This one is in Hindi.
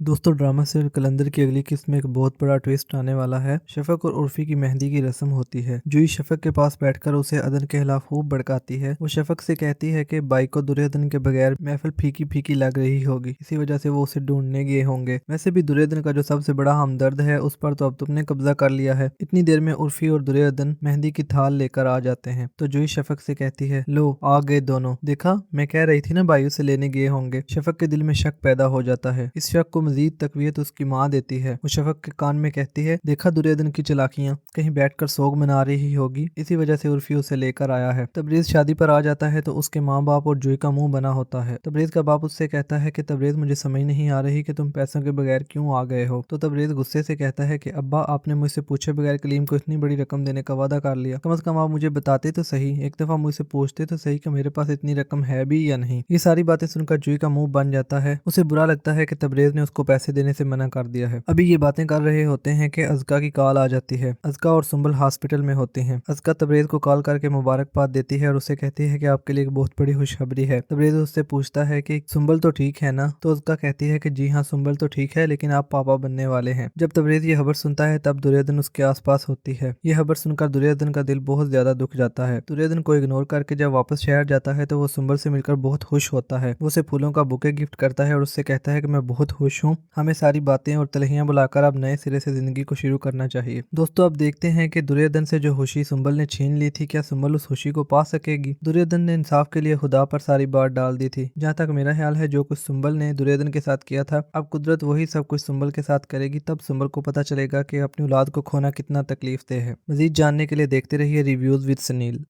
दोस्तों ड्रामा सीरियल कलंदर की अगली किस्त में एक बहुत बड़ा ट्विस्ट आने वाला है। शफक और उर्फी की मेहंदी की रस्म होती है। जूही शफक के पास बैठकर उसे अदन के खिलाफ खूब भड़काती है। वो शफक से कहती है कि बाई को दुर्योधन के बगैर महफिल फीकी फीकी लग रही होगी, इसी वजह से वो उसे ढूंढने गए होंगे। वैसे भी दुर्योधन का जो सबसे बड़ा हमदर्द है उस पर तो अब तुमने कब्जा कर लिया है। इतनी देर में उर्फी और दुर्योधन मेहंदी की थाल लेकर आ जाते हैं तो जूही शफक से कहती है, लो आ गए दोनों, देखा मैं कह रही थी ना बाई उसे लेने गए होंगे। शफक के दिल में शक पैदा हो जाता है। इस शक को मजीद तकवीत उसकी माँ देती है। वो शफक के कान में कहती है, देखा दुर्योधन की चालाकियां, कहीं बैठकर सोग मना रही होगी, इसी वजह से उर्फी उसे लेकर आया है। तबरेज शादी पर आ जाता है तो उसके माँ बाप और जूही का मुंह बना होता है। तबरेज का बाप उससे कहता है कि तबरेज मुझे समझ नहीं आ रही कि तुम पैसों के बगैर क्यों आ गए हो। तो तबरेज गुस्से से कहता है कि अब्बा आपने मुझसे पूछे बगैर कलीम को इतनी बड़ी रकम देने का वादा कर लिया, कम से कम आप मुझे बताते तो सही, एक दफा मुझसे पूछते तो सही कि मेरे पास इतनी रकम है भी या नहीं। ये सारी बातें सुनकर जूही का मुंह बन जाता है। उसे बुरा लगता है कि तबरेज ने उसको पैसे देने से मना कर दिया है। अभी ये बातें कर रहे होते हैं कि अज़का की कॉल आ जाती है। अज़का और सुंबल हॉस्पिटल में होते हैं। अज़का तबरेज को कॉल करके मुबारकबाद देती है और उसे कहती है कि आपके लिए एक बहुत बड़ी खुशखबरी है। तबरेज उससे पूछता है कि सुंबल तो ठीक है ना। तो अज़का कहती है कि जी हाँ सुंबल तो ठीक है, लेकिन आप पापा बनने वाले हैं। जब तबरेज ये खबर सुनता है तब दुर्योधन उसके आसपास होती है। ये खबर सुनकर दुर्योधन का दिल बहुत ज्यादा दुख जाता है। दुर्योधन को इग्नोर करके जब वापस शहर जाता है तो वो सुंबल से मिलकर बहुत खुश होता है। वो उसे फूलों का बुके गिफ्ट करता है और उससे कहता है कि मैं बहुत खुश हूँ, हमें सारी बातें और तलहियां बुलाकर अब नए सिरे से जिंदगी को शुरू करना चाहिए। दोस्तों अब देखते हैं कि दुर्योधन से जो खुशी सुंबल ने छीन ली थी, क्या सुंबल उस खुशी को पा सकेगी। दुर्योधन ने इंसाफ के लिए खुदा पर सारी बात डाल दी थी। जहाँ तक मेरा ख्याल है जो कुछ सुंबल ने दुर्योधन के साथ किया था, अब कुदरत वही सब कुछ सुंबल के साथ करेगी। तब सुंबल को पता चलेगा कि अपनी औलाद को खोना कितना तकलीफ देह है। मजीद जानने के लिए देखते रहिए रिव्यूज विद सुनील।